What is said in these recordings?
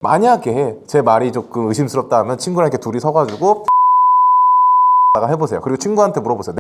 만약에 제 말이 조금 의심스럽다 하면 친구랑 이렇게 둘이 서가지고 해보세요. 그리고 친구한테 물어보세요.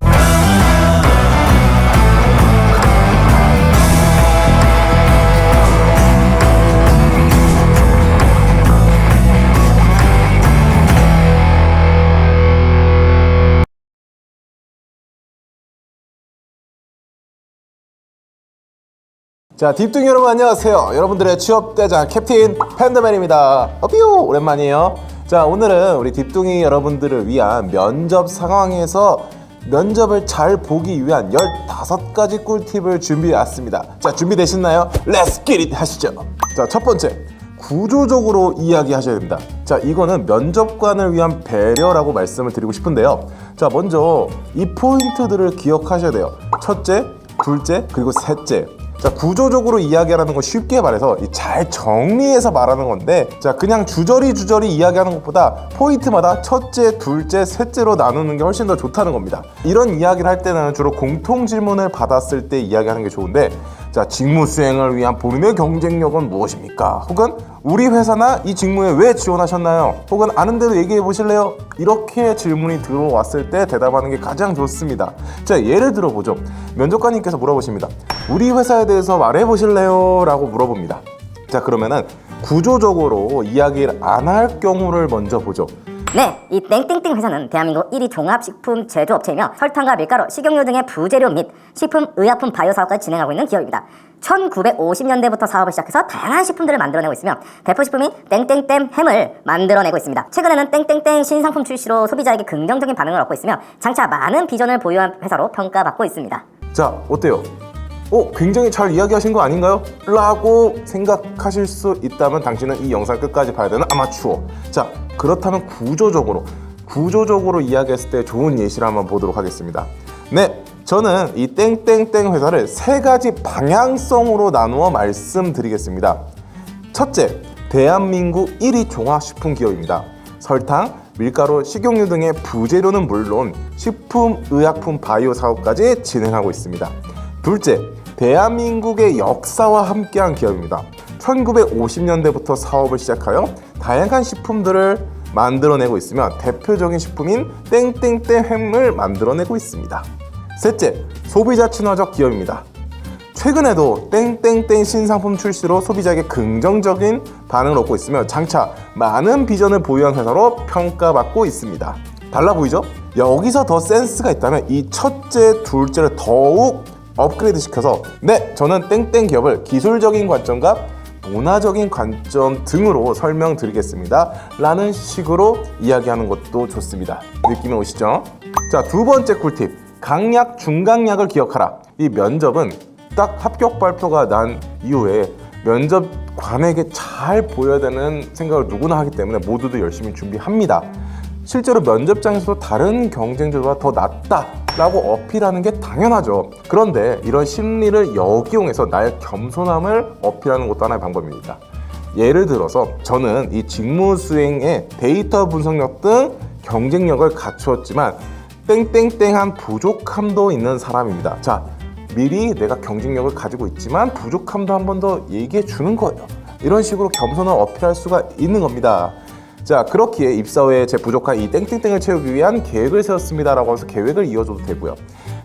자, 딥둥이 여러분 안녕하세요. 여러분들의 취업대장 캡틴 팬더맨입니다. 삐우 오랜만이에요. 자, 오늘은 우리 딥둥이 여러분들을 위한 면접 상황에서 면접을 잘 보기 위한 15가지 꿀팁을 준비해왔습니다. 자, 준비되셨나요? Let's get it 하시죠. 자, 첫 번째, 구조적으로 이야기하셔야 됩니다. 자, 이거는 면접관을 위한 배려라고 말씀을 드리고 싶은데요. 자, 먼저 이 포인트들을 기억하셔야 돼요. 첫째, 둘째, 그리고 셋째. 자, 구조적으로 이야기하는 건 쉽게 말해서 잘 정리해서 말하는 건데, 자, 그냥 주저리 이야기하는 것보다 포인트마다 첫째, 둘째, 셋째로 나누는 게 훨씬 더 좋다는 겁니다. 이런 이야기를 할 때는 주로 공통 질문을 받았을 때 이야기하는 게 좋은데, 자, 직무 수행을 위한 본인의 경쟁력은 무엇입니까? 혹은 우리 회사나 이 직무에 왜 지원하셨나요? 혹은 아는데도 얘기해 보실래요? 이렇게 질문이 들어왔을 때 대답하는 게 가장 좋습니다. 자, 예를 들어 보죠. 면접관님께서 물어보십니다. 우리 회사에 대해서 말해 보실래요? 라고 물어봅니다. 자, 그러면은 구조적으로 이야기를 안 할 경우를 먼저 보죠. 네, 이 땡땡땡 회사는 대한민국 1위 종합식품 제조업체이며 설탕과 밀가루, 식용유 등의 부재료 및 식품, 의약품, 바이오 사업까지 진행하고 있는 기업입니다. 1950년대부터 사업을 시작해서 다양한 식품들을 만들어내고 있으며 대표 식품인 땡땡땡 햄을 만들어내고 있습니다. 최근에는 땡땡땡 신상품 출시로 소비자에게 긍정적인 반응을 얻고 있으며 장차 많은 비전을 보유한 회사로 평가받고 있습니다. 자, 어때요? 굉장히 잘 이야기하신 거 아닌가요? 라고 생각하실 수 있다면 당신은 이 영상 끝까지 봐야 되는 아마추어. 자, 그렇다면 구조적으로 이야기했을 때 좋은 예시를 한번 보도록 하겠습니다. 네, 저는 이 땡땡땡 회사를 3가지 방향성으로 나누어 말씀드리겠습니다. 첫째, 대한민국 1위 종합식품 기업입니다. 설탕, 밀가루, 식용유 등의 부재료는 물론 식품, 의약품, 바이오 사업까지 진행하고 있습니다. 둘째, 대한민국의 역사와 함께한 기업입니다. 1950년대부터 사업을 시작하여 다양한 식품들을 만들어내고 있으며 대표적인 식품인 땡땡땡 햄을 만들어내고 있습니다. 셋째, 소비자 친화적 기업입니다. 최근에도 땡땡땡 신상품 출시로 소비자에게 긍정적인 반응을 얻고 있으며 장차 많은 비전을 보유한 회사로 평가받고 있습니다. 달라 보이죠? 여기서 더 센스가 있다면 이 첫째, 둘째를 더욱 업그레이드 시켜서 네, 저는 땡땡 기업을 기술적인 관점과 문화적인 관점 등으로 설명드리겠습니다 라는 식으로 이야기하는 것도 좋습니다. 느낌이 오시죠? 자, 두 번째 꿀팁, 강약, 중강약을 기억하라. 이 면접은 딱 합격 발표가 난 이후에 면접관에게 잘 보여야 되는 생각을 누구나 하기 때문에 모두들 열심히 준비합니다. 실제로 면접장에서도 다른 경쟁자보다 더 낫다 라고 어필하는 게 당연하죠. 그런데 이런 심리를 역이용해서 나의 겸손함을 어필하는 것도 하나의 방법입니다. 예를 들어서 저는 이 직무 수행에 데이터 분석력 등 경쟁력을 갖추었지만 땡땡땡한 부족함도 있는 사람입니다. 자, 미리 내가 경쟁력을 가지고 있지만 부족함도 한 번 더 얘기해 주는 거예요. 이런 식으로 겸손을 어필할 수가 있는 겁니다. 자, 그렇기에 입사 후에 제 부족한 이 땡땡땡을 채우기 위한 계획을 세웠습니다 라고 해서 계획을 이어줘도 되고요.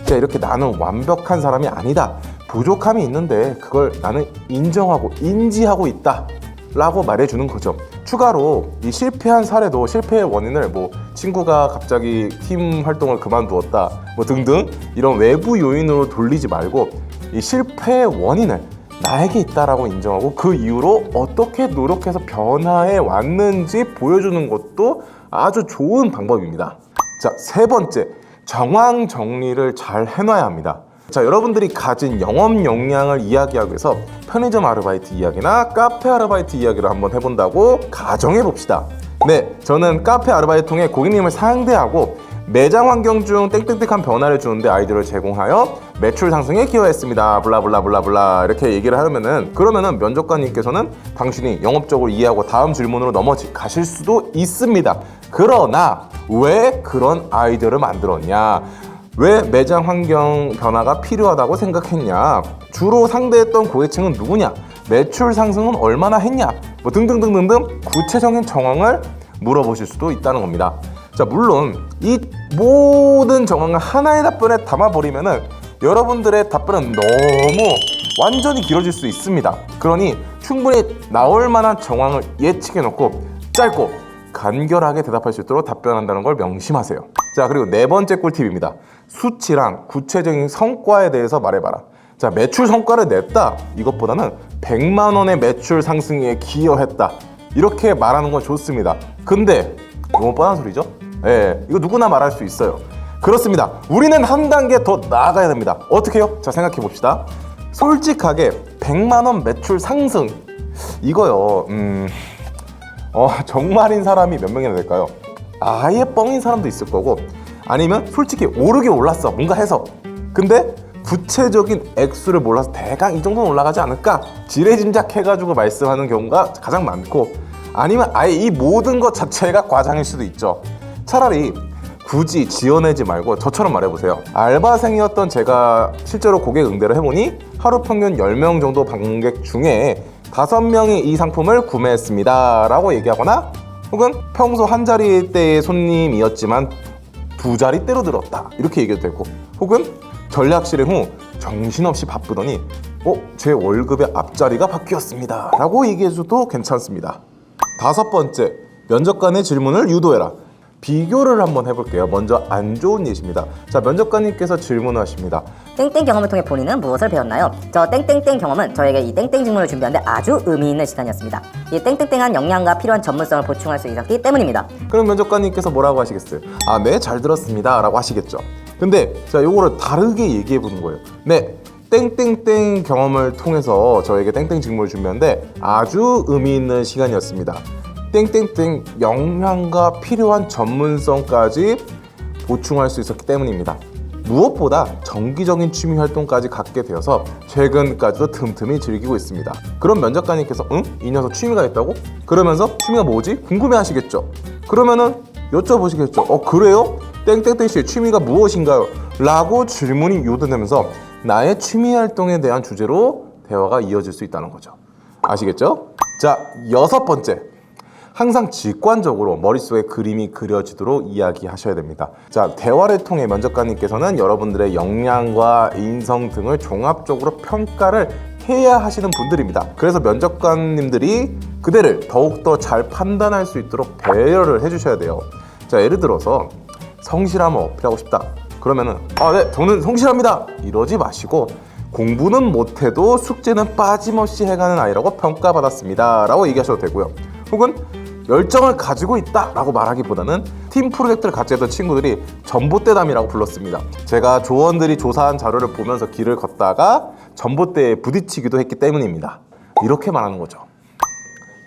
자, 이렇게 나는 완벽한 사람이 아니다, 부족함이 있는데 그걸 나는 인정하고 인지하고 있다 라고 말해주는 거죠. 추가로 이 실패한 사례도 실패의 원인을 친구가 갑자기 팀 활동을 그만두었다 등등 이런 외부 요인으로 돌리지 말고 이 실패의 원인을 나에게 있다라고 인정하고 그 이후로 어떻게 노력해서 변화해 왔는지 보여주는 것도 아주 좋은 방법입니다. 자, 세 번째, 정황 정리를 잘 해놔야 합니다. 자, 여러분들이 가진 영업 역량을 이야기하기 위해서 편의점 아르바이트 이야기나 카페 아르바이트 이야기를 한번 해본다고 가정해 봅시다. 네, 저는 카페 아르바이트 통해 고객님을 상대하고 매장 환경 중 땡땡땡한 변화를 주는데 아이디어를 제공하여 매출 상승에 기여했습니다. 블라블라블라블라 이렇게 얘기를 그러면은 면접관님께서는 당신이 영업적으로 이해하고 다음 질문으로 가실 수도 있습니다. 그러나 왜 그런 아이디어를 만들었냐? 왜 매장 환경 변화가 필요하다고 생각했냐? 주로 상대했던 고객층은 누구냐? 매출 상승은 얼마나 했냐, 뭐 등등등등등 구체적인 정황을 물어보실 수도 있다는 겁니다. 자, 물론 이 모든 정황을 하나의 답변에 담아버리면은 여러분들의 답변은 너무 완전히 길어질 수 있습니다. 그러니 충분히 나올 만한 정황을 예측해 놓고 짧고 간결하게 대답할 수 있도록 답변한다는 걸 명심하세요. 자, 그리고 네 번째 꿀팁입니다. 수치랑 구체적인 성과에 대해서 말해봐라. 자, 매출 성과를 냈다, 이것보다는 100만 원의 매출 상승에 기여했다, 이렇게 말하는 건 좋습니다. 근데 너무 뻔한 소리죠? 이거 누구나 말할 수 있어요. 그렇습니다. 우리는 한 단계 더 나아가야 됩니다. 어떻게 해요? 자, 생각해 봅시다. 솔직하게 100만 원 매출 상승, 이거요, 정말인 사람이 몇 명이나 될까요? 아예 뻥인 사람도 있을 거고, 아니면 솔직히 오르게 올랐어, 뭔가 해서. 근데 구체적인 액수를 몰라서 대강 이 정도는 올라가지 않을까, 지레짐작해가지고 말씀하는 경우가 가장 많고, 아니면 아예 이 모든 것 자체가 과장일 수도 있죠. 차라리 굳이 지어내지 말고 저처럼 말해보세요. 알바생이었던 제가 실제로 고객 응대를 해보니 하루 평균 10명 정도 방문객 중에 5명이 이 상품을 구매했습니다 라고 얘기하거나, 혹은 평소 한 자리대의 손님이었지만 2자리대로 늘었다, 이렇게 얘기도 되고, 혹은 전략 실행 후 정신없이 바쁘더니 제 월급의 앞자리가 바뀌었습니다 라고 얘기해줘도 괜찮습니다. 5번째, 면접관의 질문을 유도해라. 비교를 한번 해볼게요. 먼저 안 좋은 예시입니다. 자, 면접관님께서 질문을 하십니다. 땡땡 경험을 통해 본인은 무엇을 배웠나요? 저 땡땡땡 경험은 저에게 이 땡땡 질문을 준비하는데 아주 의미 있는 시간이었습니다. 이 땡땡땡한 역량과 필요한 전문성을 보충할 수 있었기 때문입니다. 그럼 면접관님께서 뭐라고 하시겠어요? 네, 잘 들었습니다 라고 하시겠죠. 근데 자, 요거를 다르게 얘기해 보는 거예요. 네, 땡땡땡 경험을 통해서 저에게 땡땡 직무를 준비하는데 아주 의미 있는 시간이었습니다. 땡땡땡 역량과 필요한 전문성까지 보충할 수 있었기 때문입니다. 무엇보다 정기적인 취미 활동까지 갖게 되어서 최근까지도 틈틈이 즐기고 있습니다. 그럼 면접관님께서 이 녀석 취미가 있다고? 그러면서 취미가 뭐지? 궁금해 하시겠죠. 그러면은 여쭤보시겠죠. 그래요? 땡땡땡 씨의 취미가 무엇인가요? 라고 질문이 요도되면서 나의 취미 활동에 대한 주제로 대화가 이어질 수 있다는 거죠. 아시겠죠? 자, 6번째. 항상 직관적으로 머릿속에 그림이 그려지도록 이야기하셔야 됩니다. 자, 대화를 통해 면접관님께서는 여러분들의 역량과 인성 등을 종합적으로 평가를 해야 하시는 분들입니다. 그래서 면접관님들이 그대를 더욱더 잘 판단할 수 있도록 배려를 해주셔야 돼요. 자, 예를 들어서 성실함을 어필하고 싶다. 그러면은 네, 저는 성실합니다 이러지 마시고, 공부는 못해도 숙제는 빠짐없이 해가는 아이라고 평가받았습니다 라고 얘기하셔도 되고요. 혹은 열정을 가지고 있다 라고 말하기보다는 팀 프로젝트를 같이 했던 친구들이 전봇대담이라고 불렀습니다. 제가 조원들이 조사한 자료를 보면서 길을 걷다가 전봇대에 부딪히기도 했기 때문입니다. 이렇게 말하는 거죠.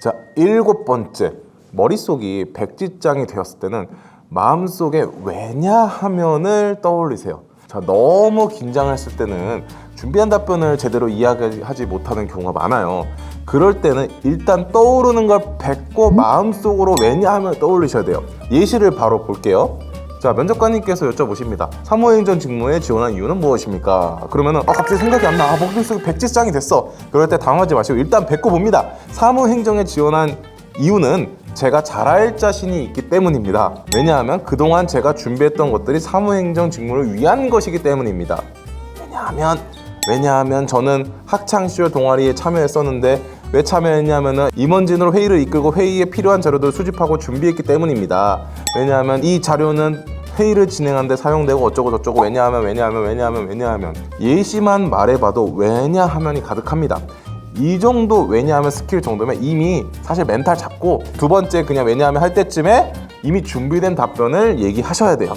자, 7번째. 머릿속이 백지장이 되었을 때는 마음속에 왜냐하면을 떠올리세요. 자, 너무 긴장했을 때는 준비한 답변을 제대로 이야기하지 못하는 경우가 많아요. 그럴 때는 일단 떠오르는 걸 뱉고 마음속으로 왜냐하면 떠올리셔야 돼요. 예시를 바로 볼게요. 자, 면접관님께서 여쭤보십니다. 사무행정 직무에 지원한 이유는 무엇입니까? 그러면은 갑자기 생각이 안 나. 머릿속에 백지장이 됐어. 그럴 때 당황하지 마시고 일단 뱉고 봅니다. 사무행정에 지원한 이유는 제가 잘할 자신이 있기 때문입니다. 왜냐하면 그동안 제가 준비했던 것들이 사무행정 직무를 위한 것이기 때문입니다. 왜냐하면 저는 학창시절 동아리에 참여했었는데 왜 참여했냐면은 임원진으로 회의를 이끌고 회의에 필요한 자료들을 수집하고 준비했기 때문입니다. 왜냐하면 이 자료는 회의를 진행하는데 사용되고 어쩌고 저쩌고, 왜냐하면 예시만 말해봐도 왜냐하면이 가득합니다. 이 정도 왜냐하면 스킬 정도면 이미 사실 멘탈 잡고 두 번째 그냥 왜냐하면 할 때쯤에 이미 준비된 답변을 얘기하셔야 돼요.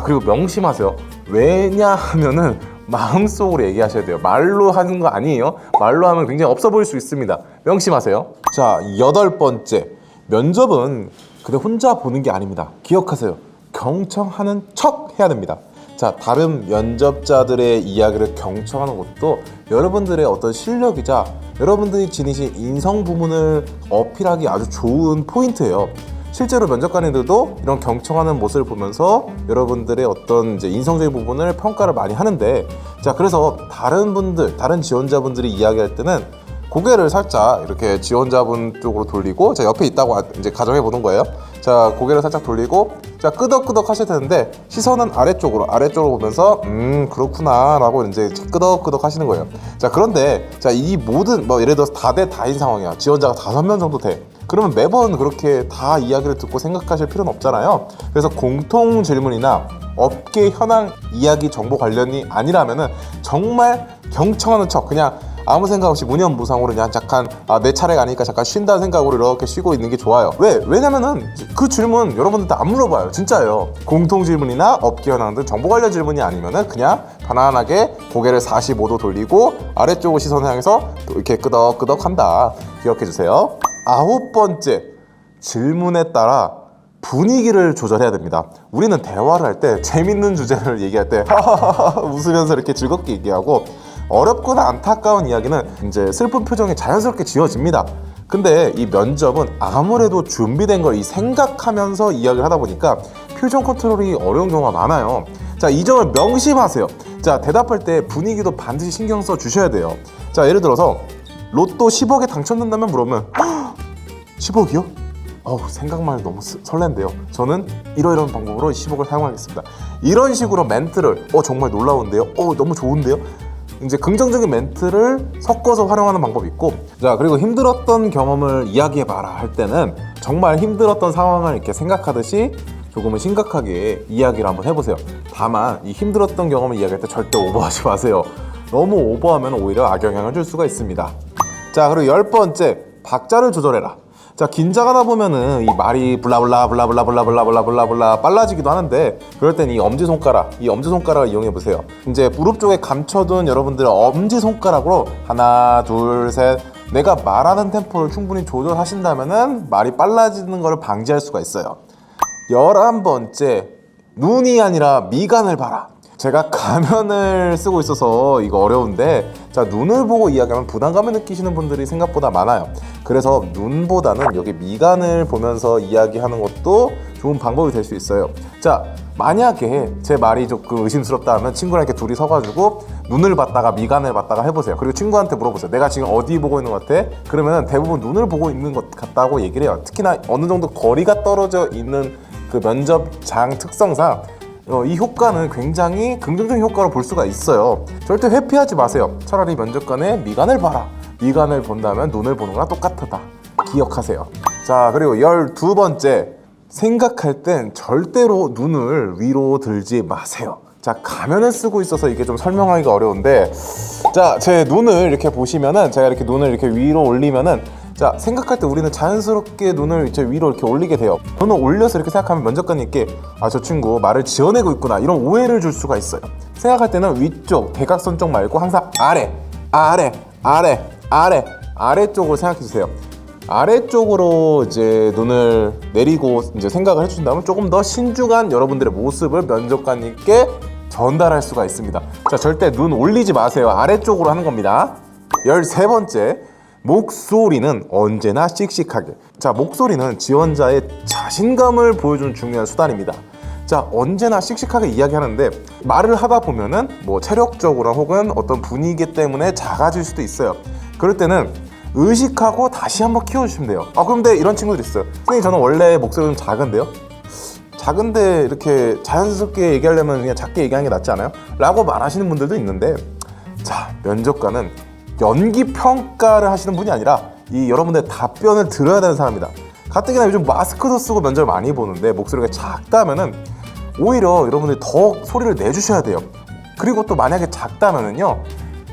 그리고 명심하세요. 왜냐하면은 마음속으로 얘기하셔야 돼요. 말로 하는 거 아니에요. 말로 하면 굉장히 없어 보일 수 있습니다. 명심하세요. 자, 8번째. 면접은 그냥 혼자 보는 게 아닙니다. 기억하세요. 경청하는 척 해야 됩니다. 자, 다른 면접자들의 이야기를 경청하는 것도 여러분들의 어떤 실력이자 여러분들이 지니신 인성 부분을 어필하기 아주 좋은 포인트예요. 실제로 면접관님들도 이런 경청하는 모습을 보면서 여러분들의 어떤 이제 인성적인 부분을 평가를 많이 하는데, 자, 그래서 다른 지원자분들이 이야기할 때는 고개를 살짝 이렇게 지원자분 쪽으로 돌리고, 자, 옆에 있다고 이제 가정해 보는 거예요. 자, 고개를 살짝 돌리고, 자, 끄덕끄덕 하실 텐데 시선은 아래쪽으로 보면서 그렇구나 라고 이제 끄덕끄덕 하시는 거예요. 자, 그런데 자, 이 모든 뭐 예를 들어서 다 대 다인 상황이야. 지원자가 5명 정도 돼. 그러면 매번 그렇게 다 이야기를 듣고 생각하실 필요는 없잖아요. 그래서 공통 질문이나 업계 현황 이야기 정보 관련이 아니라면은 정말 경청하는 척, 그냥 아무 생각 없이 무념무상으로 그냥 잠깐 내 차례가 아니니까 잠깐 쉰다는 생각으로 이렇게 쉬고 있는 게 좋아요. 왜냐면은 그 질문 여러분들한테 안 물어봐요. 진짜예요. 공통 질문이나 업계 현황 등 정보 관련 질문이 아니면은 그냥 편안하게 고개를 45도 돌리고 아래쪽으로 시선을 향해서 이렇게 끄덕끄덕 한다. 기억해 주세요. 9번째, 질문에 따라 분위기를 조절해야 됩니다. 우리는 대화를 할 때 재밌는 주제를 얘기할 때 하하하 웃으면서 이렇게 즐겁게 얘기하고, 어렵거나 안타까운 이야기는 이제 슬픈 표정이 자연스럽게 지어집니다. 근데 이 면접은 아무래도 준비된 걸 생각하면서 이야기를 하다 보니까 표정 컨트롤이 어려운 경우가 많아요. 자, 이 점을 명심하세요. 자, 대답할 때 분위기도 반드시 신경 써 주셔야 돼요. 자, 예를 들어서 로또 10억에 당첨된다면 물으면 10억이요? 생각만 해도 너무 설렌데요. 저는 이러이러한 방법으로 10억을 사용하겠습니다. 이런 식으로 멘트를 정말 놀라운데요? 너무 좋은데요? 이제 긍정적인 멘트를 섞어서 활용하는 방법이 있고, 자, 그리고 힘들었던 경험을 이야기해봐라 할 때는 정말 힘들었던 상황을 이렇게 생각하듯이 조금은 심각하게 이야기를 한번 해보세요. 다만 이 힘들었던 경험을 이야기할 때 절대 오버하지 마세요. 너무 오버하면 오히려 악영향을 줄 수가 있습니다. 자, 그리고 10번째, 박자를 조절해라. 자, 긴장하다 보면은 이 말이 블라블라 빨라지기도 하는데, 그럴 땐 이 엄지손가락을 이용해 보세요. 이제 무릎 쪽에 감춰둔 여러분들의 엄지손가락으로 하나, 둘, 셋, 내가 말하는 템포를 충분히 조절하신다면은 말이 빨라지는 것을 방지할 수가 있어요. 11번째, 눈이 아니라 미간을 봐라. 제가 가면을 쓰고 있어서 이거 어려운데, 자, 눈을 보고 이야기하면 부담감을 느끼시는 분들이 생각보다 많아요. 그래서 눈보다는 여기 미간을 보면서 이야기하는 것도 좋은 방법이 될 수 있어요. 자, 만약에 제 말이 조금 의심스럽다 하면 친구랑 이렇게 둘이 서가지고 눈을 봤다가 미간을 봤다가 해보세요. 그리고 친구한테 물어보세요. 내가 지금 어디 보고 있는 것 같아? 그러면 대부분 눈을 보고 있는 것 같다고 얘기를 해요. 특히나 어느 정도 거리가 떨어져 있는 그 면접장 특성상 이 효과는 굉장히 긍정적인 효과로 볼 수가 있어요. 절대 회피하지 마세요. 차라리 면접관의 미간을 봐라. 미간을 본다면 눈을 보는 거랑 똑같다. 기억하세요. 자, 그리고 12번째, 생각할 땐 절대로 눈을 위로 들지 마세요. 자, 가면을 쓰고 있어서 이게 좀 설명하기가 어려운데, 자, 제 눈을 이렇게 보시면은, 제가 이렇게 눈을 이렇게 위로 올리면은, 자, 생각할 때 우리는 자연스럽게 눈을 이제 위로 이렇게 올리게 돼요. 눈을 올려서 이렇게 생각하면 면접관님께 저 친구 말을 지어내고 있구나, 이런 오해를 줄 수가 있어요. 생각할 때는 위쪽 대각선 쪽 말고 항상 아래쪽으로 생각해 주세요. 아래쪽으로 이제 눈을 내리고 이제 생각을 해주신다면 조금 더 신중한 여러분들의 모습을 면접관님께 전달할 수가 있습니다. 자, 절대 눈 올리지 마세요. 아래쪽으로 하는 겁니다. 13번째, 목소리는 언제나 씩씩하게. 자, 목소리는 지원자의 자신감을 보여주는 중요한 수단입니다. 자, 언제나 씩씩하게 이야기하는데, 말을 하다 보면은 뭐 체력적으로 혹은 어떤 분위기 때문에 작아질 수도 있어요. 그럴 때는 의식하고 다시 한번 키워주시면 돼요. 그런데 이런 친구들이 있어요. 선생님, 저는 원래 목소리가 좀 작은데요? 작은데 이렇게 자연스럽게 얘기하려면 그냥 작게 얘기하는 게 낫지 않아요? 라고 말하시는 분들도 있는데, 자, 면접관은 연기 평가를 하시는 분이 아니라 이 여러분들의 답변을 들어야 되는 사람입니다. 가뜩이나 요즘 마스크도 쓰고 면접을 많이 보는데 목소리가 작다면은 오히려 여러분들이 더 소리를 내주셔야 돼요. 그리고 또 만약에 작다면은요,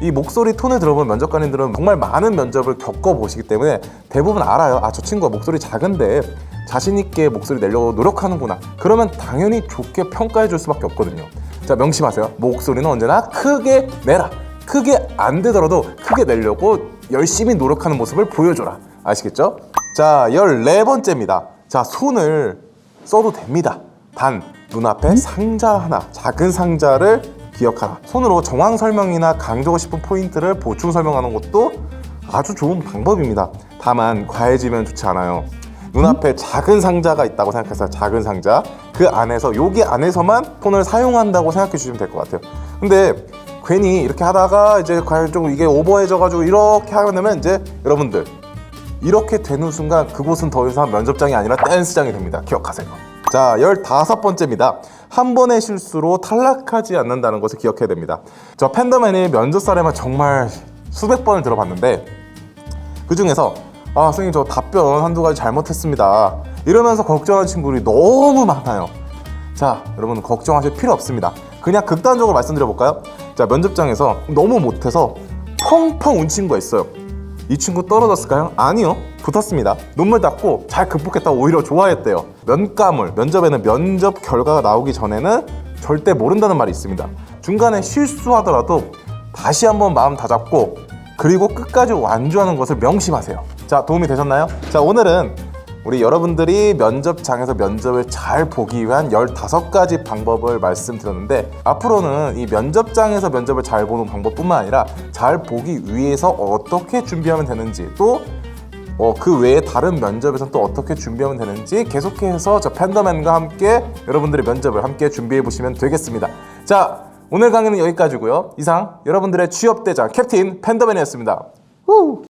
이 목소리 톤을 들어보면 면접관님들은 정말 많은 면접을 겪어보시기 때문에 대부분 알아요. 저 친구가 목소리 작은데 자신있게 목소리 내려고 노력하는구나. 그러면 당연히 좋게 평가해 줄 수밖에 없거든요. 자, 명심하세요. 목소리는 언제나 크게 내라. 크게 안 되더라도 크게 내려고 열심히 노력하는 모습을 보여줘라. 아시겠죠? 자, 14번째입니다. 자, 손을 써도 됩니다. 단 눈앞에 상자 하나, 작은 상자를 기억하라. 손으로 정황 설명이나 강조하고 싶은 포인트를 보충 설명하는 것도 아주 좋은 방법입니다. 다만 과해지면 좋지 않아요. 눈앞에 작은 상자가 있다고 생각해서 작은 상자, 그 안에서 여기 안에서만 폰을 사용한다고 생각해 주시면 될 것 같아요. 근데 괜히 이렇게 하다가 이제 과연 좀 이게 오버해져가지고 이렇게 하면 되면 이제 여러분들 이렇게 되는 순간 그곳은 더 이상 면접장이 아니라 댄스장이 됩니다. 기억하세요. 자, 15번째입니다. 한 번의 실수로 탈락하지 않는다는 것을 기억해야 됩니다. 저 팬더맨이 면접 사례만 정말 수백 번을 들어봤는데 그 중에서 선생님 저 답변 한두 가지 잘못했습니다 이러면서 걱정하는 친구들이 너무 많아요. 자, 여러분 걱정하실 필요 없습니다. 그냥 극단적으로 말씀드려볼까요? 자, 면접장에서 너무 못해서 펑펑 운 친구가 있어요. 이 친구 떨어졌을까요? 아니요, 붙었습니다. 눈물 닦고 잘 극복했다고 오히려 좋아했대요. 면가물, 면접에는 면접 결과가 나오기 전에는 절대 모른다는 말이 있습니다. 중간에 실수하더라도 다시 한번 마음 다잡고 그리고 끝까지 완주하는 것을 명심하세요. 자, 도움이 되셨나요? 자, 오늘은 우리 여러분들이 면접장에서 면접을 잘 보기 위한 15가지 방법을 말씀드렸는데 앞으로는 이 면접장에서 면접을 잘 보는 방법뿐만 아니라 잘 보기 위해서 어떻게 준비하면 되는지 또 그 외에 다른 면접에서는 또 어떻게 준비하면 되는지 계속해서 저 팬더맨과 함께 여러분들의 면접을 함께 준비해 보시면 되겠습니다. 자, 오늘 강의는 여기까지고요. 이상 여러분들의 취업대장 캡틴 팬더맨이었습니다. 후!